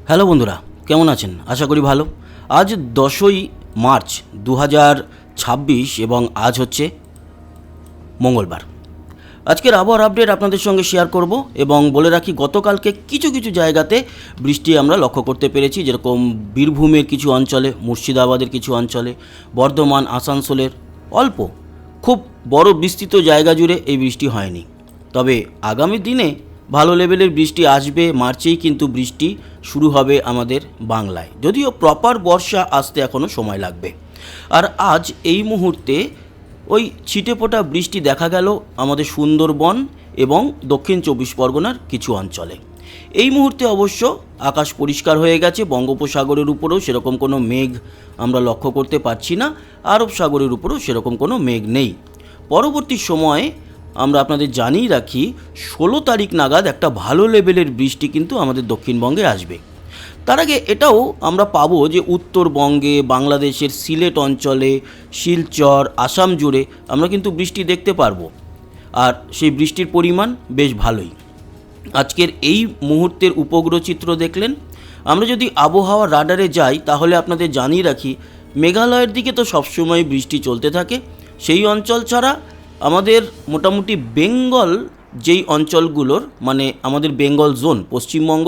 Hello বন্ধুরা, কেমন আছেন? আশা করি ভালো। আজ 10ই মার্চ 2026 এবং আজ হচ্ছে মঙ্গলবার। আজকের আবহাওয়ার আপডেট আপনাদের সঙ্গে শেয়ার করব এবং বলে রাখি গতকালকে কিছু কিছু জায়গাতে বৃষ্টি আমরা লক্ষ্য করতে পেরেছি, যেরকম বীরভূমের কিছু অঞ্চলে, মুর্শিদাবাদের কিছু অঞ্চলে, বর্ধমান, আসানসোলের অল্প, খুব বড় বিস্তৃত জায়গা জুড়ে এই বৃষ্টি হয়নি। তবে আগামী দিনে ভালো লেভেলের বৃষ্টি আসবে। মার্চেই কিন্তু বৃষ্টি শুরু হবে আমাদের বাংলায়, যদিও প্রপার বর্ষা আসতে এখনও সময় লাগবে। আর আজ এই মুহূর্তে ওই ছিটেফোঁটা বৃষ্টি দেখা গেল আমাদের সুন্দরবন এবং দক্ষিণ চব্বিশ পরগনার কিছু অঞ্চলে। এই মুহূর্তে অবশ্য আকাশ পরিষ্কার হয়ে গেছে। বঙ্গোপসাগরের উপরেও সেরকম কোনো মেঘ আমরা লক্ষ্য করতে পারছি না, আরব সাগরের উপরেও সেরকম কোনো মেঘ নেই। পরবর্তী সময়ে আমরা আপনাদের জানিয়ে রাখি 16 তারিখ নাগাদ একটা ভালো লেভেলের বৃষ্টি কিন্তু আমাদের দক্ষিণবঙ্গে আসবে। তার আগে এটাও আমরা পাবো যে উত্তরবঙ্গে, বাংলাদেশের সিলেট অঞ্চলে, শিলচর, আসাম জুড়ে আমরা কিন্তু বৃষ্টি দেখতে পারবো। আর সেই বৃষ্টির পরিমাণ বেশ ভালোই। আজকের এই মুহূর্তের উপগ্রহ চিত্র দেখলেন। আমরা যদি আবহাওয়া রাডারে যাই তাহলে আপনাদের জানিয়ে রাখি মেঘালয়ের দিকে তো সবসময় বৃষ্টি চলতে থাকে। সেই অঞ্চল ছাড়া আমাদের মোটামুটি বেঙ্গল যেই অঞ্চলগুলোর, মানে আমাদের বেঙ্গল জোন, পশ্চিমবঙ্গ,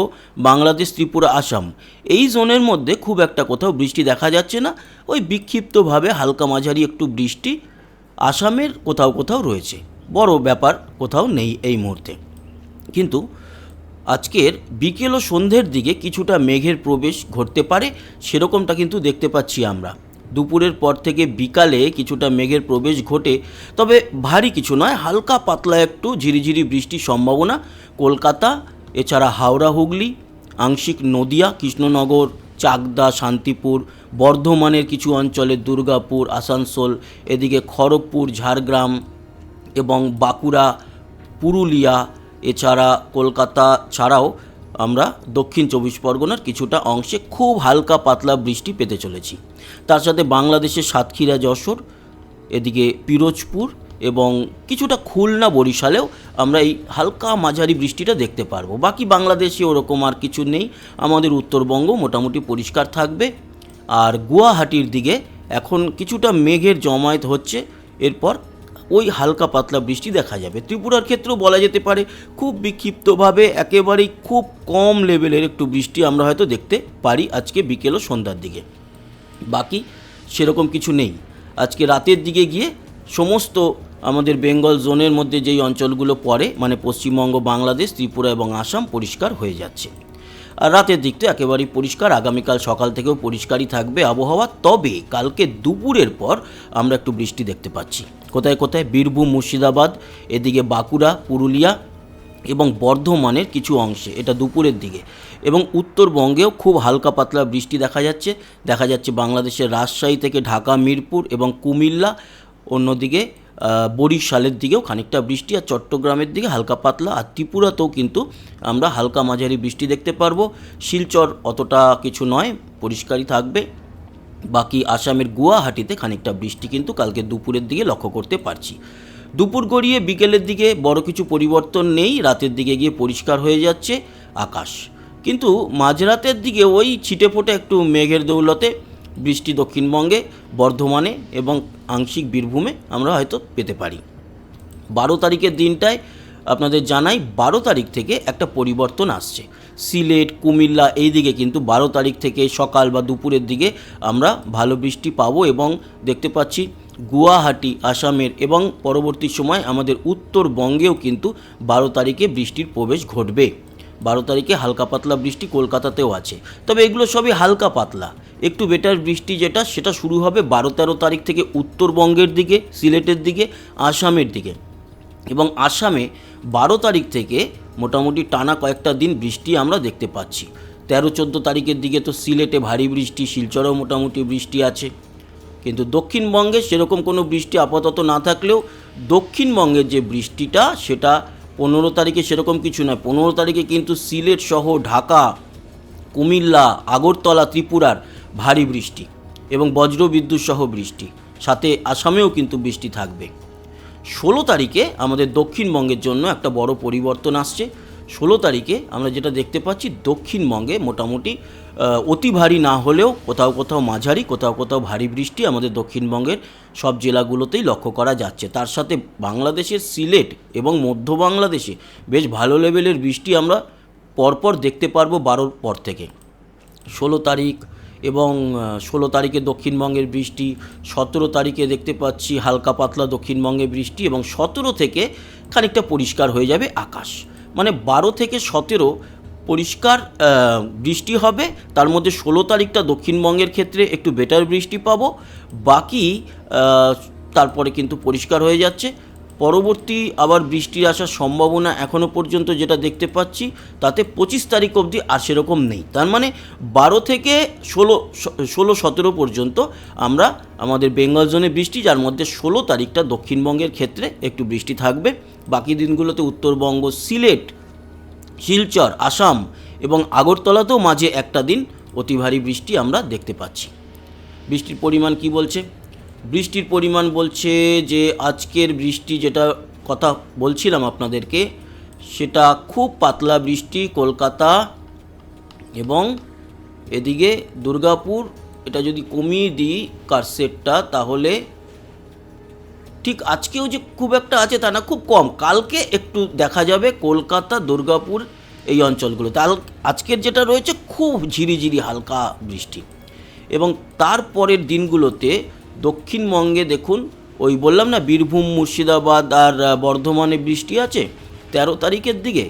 বাংলাদেশ, ত্রিপুরা, আসাম, এই জোনের মধ্যে খুব একটা কোথাও বৃষ্টি দেখা যাচ্ছে না। ওই বিক্ষিপ্তভাবে হালকা মাঝারি একটু বৃষ্টি আসামের কোথাও কোথাও রয়েছে, বড় ব্যাপার কোথাও নেই এই মুহূর্তে। কিন্তু আজকের বিকেল ও সন্ধ্যের দিকে কিছুটা মেঘের প্রবেশ ঘটতে পারে, সেরকমটা কিন্তু দেখতে পাচ্ছি আমরা। দুপুরের পর থেকে বিকালে কিছুটা মেঘের প্রবেশ ঘটে, তবে ভারী কিছু নয়, হালকা পাতলা একটু ঝিরিঝিরি বৃষ্টির সম্ভাবনা কলকাতা, এছাড়া হাওড়া, হুগলি, আংশিক নদিয়া, কৃষ্ণনগর, চাকদা, শান্তিপুর, বর্ধমানের কিছু অঞ্চলে, দুর্গাপুর, আসানসোল, এদিকে খড়গপুর, ঝাড়গ্রাম এবং বাঁকুড়া, পুরুলিয়া, এছাড়া কলকাতা ছাড়াও আমরা দক্ষিণ চব্বিশ পরগনার কিছুটা অংশে খুব হালকা পাতলা বৃষ্টি পেতে চলেছি। তার সাথে বাংলাদেশের সাতক্ষীরা, যশোর, এদিকে পিরোজপুর এবং কিছুটা খুলনা, বরিশালেও আমরা এই হালকা মাঝারি বৃষ্টিটা দেখতে পারবো। বাকি বাংলাদেশে ওরকম আর কিছু নেই। আমাদের উত্তরবঙ্গ মোটামুটি পরিষ্কার থাকবে। আর গুয়াহাটির দিকে এখন কিছুটা মেঘের জমায়েত হচ্ছে, এরপর ওই হালকা পাতলা বৃষ্টি দেখা যাবে। ত্রিপুরার ক্ষেত্রেও বলা যেতে পারে খুব বিক্ষিপ্তভাবে একেবারেই খুব কম লেভেলের একটু বৃষ্টি আমরা হয়তো দেখতে পারি আজকে বিকেল ও সন্ধ্যার দিকে। বাকি সেরকম কিছু নেই। আজকে রাতের দিকে গিয়ে সমস্ত আমাদের বেঙ্গল জোনের মধ্যে যেই অঞ্চলগুলো পড়ে, মানে পশ্চিমবঙ্গ, বাংলাদেশ, ত্রিপুরা এবং আসাম পরিষ্কার হয়ে যাচ্ছে। আর রাতের দিকটা একেবারেই পরিষ্কার। আগামীকাল সকাল থেকেও পরিষ্কারই থাকবে আবহাওয়া। তবে কালকে দুপুরের পর আমরা একটু বৃষ্টি দেখতে পাচ্ছি। কোথায় কোথায়? বীরভূম, মুর্শিদাবাদ, এদিকে বাঁকুড়া, পুরুলিয়া এবং বর্ধমানের কিছু অংশে, এটা দুপুরের দিকে। এবং উত্তরবঙ্গেও খুব হালকা পাতলা বৃষ্টি দেখা যাচ্ছে বাংলাদেশের রাজশাহী থেকে ঢাকা, মিরপুর এবং কুমিল্লা, অন্যদিকে বরিশালের দিকেও খানিকটা বৃষ্টি, আর চট্টগ্রামের দিকে হালকা পাতলা। আর ত্রিপুরাতেও কিন্তু আমরা হালকা মাঝারি বৃষ্টি দেখতে পারবো। শিলচর অতটা কিছু নয়, পরিষ্কারই থাকবে। বাকি আসামের গুয়াহাটিতে খানিকটা বৃষ্টি কিন্তু কালকে দুপুরের দিকে লক্ষ্য করতে পারছি। দুপুর গড়িয়ে বিকেলের দিকে বড় কিছু পরিবর্তন নেই। রাতের দিকে গিয়ে পরিষ্কার হয়ে যাচ্ছে আকাশ, কিন্তু মাঝরাতের দিকে ওই ছিটেফোঁটে একটু মেঘের দৌলতে বৃষ্টি দক্ষিণবঙ্গে, বর্ধমানে এবং আংশিক বীরভূমে আমরা হয়তো পেতে পারি। 12 তারিখের দিনটায় আপনাদের জানাই, 12 তারিখ থেকে একটা পরিবর্তন আসছে। সিলেট, কুমিল্লা এই দিকে কিন্তু 12 তারিখ থেকে সকাল বা দুপুরের দিকে আমরা ভালো বৃষ্টি পাবো এবং দেখতে পাচ্ছি গুয়াহাটি, আসামের এবং পরবর্তী সময় আমাদের উত্তরবঙ্গেও কিন্তু 12 তারিখে বৃষ্টির প্রবেশ ঘটবে। 12 তারিখে হালকা পাতলা বৃষ্টি কলকাতাতেও আছে, তবে এগুলো সবই হালকা পাতলা। একটু বেটার বৃষ্টি সেটা শুরু হবে 12-13 তারিখ থেকে উত্তরবঙ্গের দিকে, সিলেটের দিকে, আসামের দিকে। এবং আসামে 12 তারিখ থেকে মোটামুটি টানা কয়েকটা দিন বৃষ্টি আমরা দেখতে পাচ্ছি। 13-14 তারিখের দিকে তো সিলেটে ভারী বৃষ্টি, শিলচরেও মোটামুটি বৃষ্টি আছে। কিন্তু দক্ষিণবঙ্গে সেরকম কোনো বৃষ্টি আপাতত না থাকলেও দক্ষিণবঙ্গের যে বৃষ্টিটা সেটা 15 তারিখে সেরকম কিছু নয়। 15 তারিখে কিন্তু সিলেট সহ ঢাকা, কুমিল্লা, আগরতলা, ত্রিপুরার ভারী বৃষ্টি এবং বজ্রবিদ্যুৎ সহ বৃষ্টি, সাথে আসামেও কিন্তু বৃষ্টি থাকবে। 16 তারিখে আমাদের দক্ষিণবঙ্গের জন্য একটা বড় পরিবর্তন আসছে। 16 তারিখে আমরা যেটা দেখতে পাচ্ছি দক্ষিণবঙ্গে মোটামুটি অতি ভারী না হলেও কোথাও কোথাও মাঝারি, কোথাও কোথাও ভারী বৃষ্টি আমাদের দক্ষিণবঙ্গের সব জেলাগুলোতেই লক্ষ্য করা যাচ্ছে। তার সাথে বাংলাদেশের সিলেট এবং মধ্য বাংলাদেশে বেশ ভালো লেভেলের বৃষ্টি আমরা পরপর দেখতে পারবো 12 পর থেকে। 16 তারিখ এবং 16 তারিখে দক্ষিণবঙ্গের বৃষ্টি, 17 তারিখে দেখতে পাচ্ছি হালকা পাতলা দক্ষিণবঙ্গে বৃষ্টি এবং 17 থেকে খানিকটা পরিষ্কার হয়ে যাবে আকাশ। মানে 12 থেকে 17 পরিষ্কার বৃষ্টি হবে। তার মধ্যে 16 তারিখটা দক্ষিণবঙ্গের ক্ষেত্রে একটু বেটার বৃষ্টি পাবো, বাকি তারপরে কিন্তু পরিষ্কার হয়ে যাচ্ছে। পরবর্তী আবার বৃষ্টির আসার সম্ভাবনা এখনও পর্যন্ত যেটা দেখতে পাচ্ছি তাতে 25 তারিখ অবধি আর সেরকম নেই। তার মানে 12 থেকে 16-17 পর্যন্ত আমরা আমাদের বেঙ্গল জোনে বৃষ্টি, যার মধ্যে 16 তারিখটা দক্ষিণবঙ্গের ক্ষেত্রে একটু বৃষ্টি থাকবে। বাকি দিনগুলোতে উত্তরবঙ্গ, সিলেট, শিলচর, আসাম এবং আগরতলাতেও মাঝে একটা দিন অতি ভারী বৃষ্টি আমরা দেখতে পাচ্ছি। বৃষ্টির পরিমাণ কি বলছে? বৃষ্টির পরিমাণ বলছে যে আজকের বৃষ্টি, যেটা কথা বলছিলাম আপনাদেরকে, সেটা খুব পাতলা বৃষ্টি কলকাতা এবং এদিকে দুর্গাপুর। এটা যদি কমিয়ে দিই কারসেটটা, তাহলে ঠিক আজকেও যে খুব একটা আছে তা না, খুব কম। কালকে একটু দেখা যাবে কলকাতা, দুর্গাপুর এই অঞ্চলগুলোতে। আজকের যেটা রয়েছে খুব ঝিরিঝিরি হালকা বৃষ্টি। এবং তারপরের দিনগুলোতে দক্ষিণবঙ্গে দেখুন, ওই বললাম না বীরভূম, মুর্শিদাবাদ আর বর্ধমানে বৃষ্টি আছে 13 তারিখের দিকে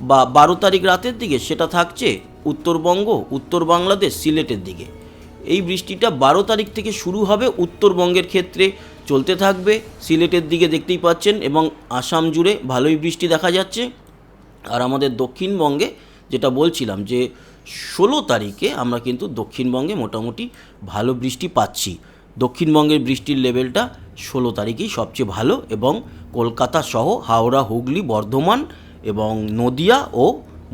বা 12 তারিখ রাতের দিকে, সেটা থাকছে উত্তরবঙ্গ, উত্তর বাংলাদেশ, সিলেটের দিকে। এই বৃষ্টিটা 12 তারিখ থেকে শুরু হবে, উত্তরবঙ্গের ক্ষেত্রে চলতে থাকবে। সিলেটের দিকে দেখতেই পাচ্ছেন এবং আসাম জুড়ে ভালোই বৃষ্টি দেখা যাচ্ছে। আর আমাদের দক্ষিণবঙ্গে যেটা বলছিলাম যে 16 তারিখে আমরা কিন্তু দক্ষিণবঙ্গে মোটামুটি ভালো বৃষ্টি পাচ্ছি। দক্ষিণবঙ্গের বৃষ্টির লেভেলটা 16 তারিখেই সবচেয়ে ভালো এবং কলকাতা সহ হাওড়া, হুগলি, বর্ধমান এবং নদিয়া ও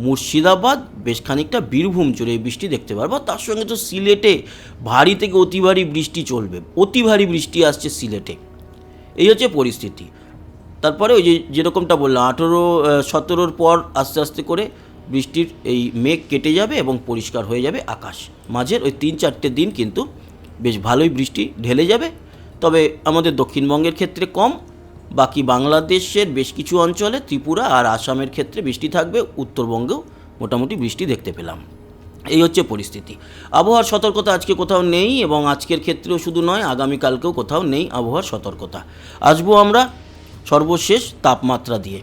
মুর্শিদাবাদ, বেশ খানিকটা বীরভূম জুড়ে বৃষ্টি দেখতে পারবো। তার সঙ্গে তো সিলেটে ভারী থেকে অতি ভারী বৃষ্টি চলবে, অতি ভারী বৃষ্টি আসছে সিলেটে। এই হচ্ছে পরিস্থিতি। তারপরে ওই যেরকমটা বললাম 18-17 পর আস্তে আস্তে করে বৃষ্টির এই মেঘ কেটে যাবে এবং পরিষ্কার হয়ে যাবে আকাশ। মাঝের ওই 3-4টে দিন কিন্তু বেশ ভালোই বৃষ্টি ঢেলে যাবে, তবে আমাদের দক্ষিণবঙ্গের ক্ষেত্রে কম। বাকি বাংলাদেশের বেশ কিছু অঞ্চলে, ত্রিপুরা আর আসামের ক্ষেত্রে বৃষ্টি থাকবে। উত্তরবঙ্গেও মোটামুটি বৃষ্টি দেখতে পেলাম। এই হচ্ছে পরিস্থিতি। আবহাওয়ার সতর্কতা আজকে কোথাও নেই এবং আজকের ক্ষেত্রেও শুধু নয়, আগামীকালকেও কোথাও নেই আবহাওয়ার সতর্কতা। আসবো আমরা সর্বশেষ তাপমাত্রা দিয়ে।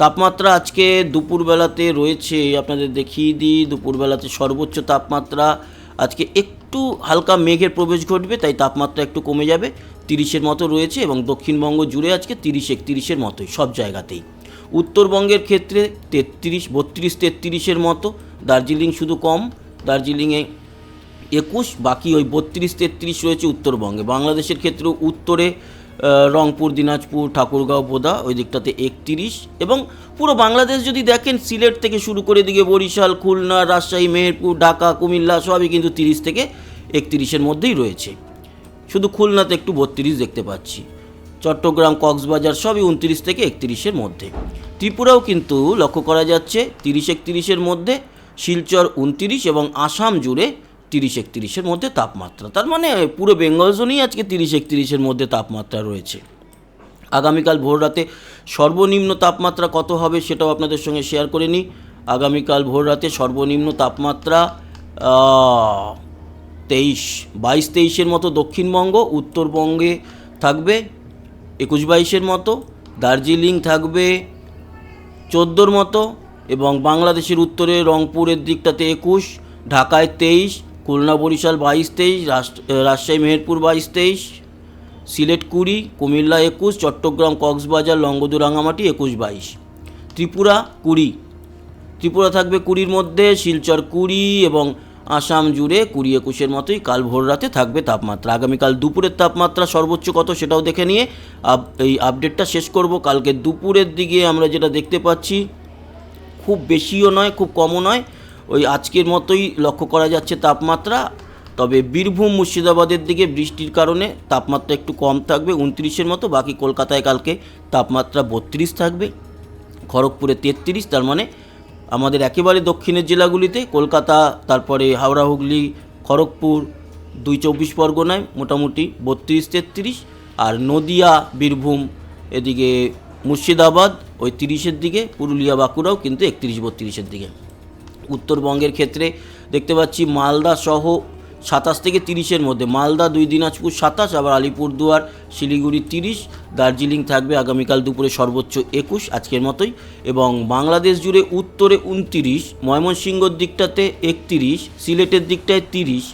তাপমাত্রা আজকে দুপুরবেলাতে রয়েছে, আপনাদের দেখিয়ে দিই। দুপুরবেলাতে সর্বোচ্চ তাপমাত্রা আজকে একটু হালকা মেঘের প্রবেশ ঘটবে, তাই তাপমাত্রা একটু কমে যাবে, 30-এর মতো রয়েছে এবং দক্ষিণবঙ্গ জুড়ে আজকে 30-31-এর মতোই সব জায়গাতেই। উত্তরবঙ্গের ক্ষেত্রে 32-33-এর মতো। দার্জিলিং শুধু কম, দার্জিলিংয়ে 21, বাকি ওই 32-33 রয়েছে উত্তরবঙ্গে। বাংলাদেশের ক্ষেত্রেও উত্তরে রংপুর, দিনাজপুর, ঠাকুরগাঁও, বোদা ওই দিকটাতে 31 এবং পুরো বাংলাদেশ যদি দেখেন সিলেট থেকে শুরু করে দিকে বরিশাল, খুলনা, রাজশাহী, মেহেরপুর, ঢাকা, কুমিল্লা সবই কিন্তু 30-31-এর মধ্যেই রয়েছে। শুধু খুলনাতে একটু 32 দেখতে পাচ্ছি। চট্টগ্রাম, কক্সবাজার সবই 29-31-এর মধ্যে। ত্রিপুরাও কিন্তু লক্ষ্য করা যাচ্ছে 30-31-এর মধ্যে, শিলচর 29 এবং আসাম জুড়ে 30-31-এর মধ্যে তাপমাত্রা। তার মানে পুরো বেঙ্গল জোনেই আজকে 30-31-এর মধ্যে তাপমাত্রা রয়েছে। আগামীকাল ভোর রাতে সর্বনিম্ন তাপমাত্রা কত হবে সেটাও আপনাদের সঙ্গে শেয়ার করে নিই। আগামীকাল ভোর রাতে সর্বনিম্ন তাপমাত্রা 22-23-এর মতো দক্ষিণবঙ্গ, উত্তরবঙ্গে থাকবে 21-22-এর মতো, দার্জিলিং থাকবে 14-র মতো এবং বাংলাদেশের উত্তরে রংপুরের দিকটাতে 21, ঢাকায় 23, খুলনা, বরিশাল 22-23, রাজশাহী, মেহেরপুর 22-23, সিলেট 20, কুমিল্লা 21, চট্টগ্রাম, কক্সবাজার, লংগদু, রাঙামাটি 21-22, ত্রিপুরা 20, ত্রিপুরা থাকবে 20-র মধ্যে, শিলচর 20 এবং আসাম জুড়ে 20-21-এর মতোই কাল ভোর রাতে থাকবে তাপমাত্রা। আগামীকাল দুপুরের তাপমাত্রা সর্বোচ্চ কত সেটাও দেখে নিয়ে এই আপডেটটা শেষ করব। কালকে দুপুরের দিকে আমরা যেটা দেখতে পাচ্ছি খুব বেশিও নয়, খুব কমও নয়, ওই আজকের মতোই লক্ষ্য করা যাচ্ছে তাপমাত্রা। তবে বীরভূম, মুর্শিদাবাদের দিকে বৃষ্টির কারণে তাপমাত্রা একটু কম থাকবে, 29-এর মতো। বাকি কলকাতায় কালকে তাপমাত্রা 32 থাকবে, খড়গপুরে 33, তার মানে আমাদের একেবারে দক্ষিণের জেলাগুলিতে কলকাতা, তারপরে হাওড়া, হুগলি, খড়গপুর, 24 পরগনায় মোটামুটি 32-33, আর নদিয়া, বীরভূম, এদিকে মুর্শিদাবাদ ওই 30-এর দিকে, পুরুলিয়া, বাঁকুড়াও কিন্তু 31-32-এর দিকে। উত্তরবঙ্গের ক্ষেত্রে দেখতে পাচ্ছি মালদা সহ 27 থেকে 30-এর মধ্যে, মালদা 2 দিনাজপুর 27, আবার আলিপুরদুয়ার, শিলিগুড়ি 30, দার্জিলিং থাকবে আগামীকাল দুপুরে সর্বোচ্চ 21 আজকের মতোই, এবং বাংলাদেশ জুড়ে উত্তরে 29, ময়মনসিংহর দিকটাতে 31, সিলেটের দিকটায় 30,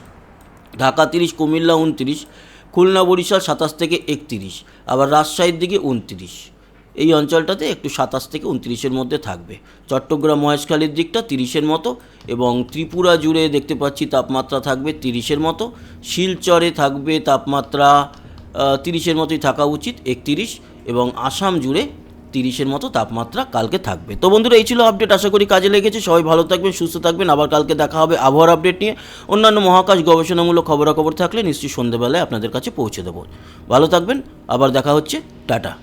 ঢাকা 30, কুমিল্লা 29, খুলনা বরিশাল 27 থেকে 31, আবার রাজশাহীর দিকে 29। এই অঞ্চলটাতে একটু 27 থেকে 29-এর মধ্যে থাকবে। চট্টগ্রাম মহেশখালীর দিকটা 30-এর মতো, এবং ত্রিপুরা জুড়ে দেখতে পাচ্ছি তাপমাত্রা থাকবে 30-এর মতো, শিলচরে থাকবে তাপমাত্রা 30-এর মতোই থাকা উচিত 31, এবং আসাম জুড়ে 30-এর মতো তাপমাত্রা কালকে থাকবে। তো বন্ধুরা, এই ছিল আপডেট, আশা করি কাজে লেগেছে। সবাই ভালো থাকবেন, সুস্থ থাকবেন। আবার কালকে দেখা হবে আবহাওয়ার আপডেট নিয়ে। অন্যান্য মহাকাশ গবেষণামূলক খবরাখবর থাকলে নিশ্চয়ই সন্ধ্যেবেলায় আপনাদের কাছে পৌঁছে দেবো। ভালো থাকবেন, আবার দেখা হচ্ছে, টাটা।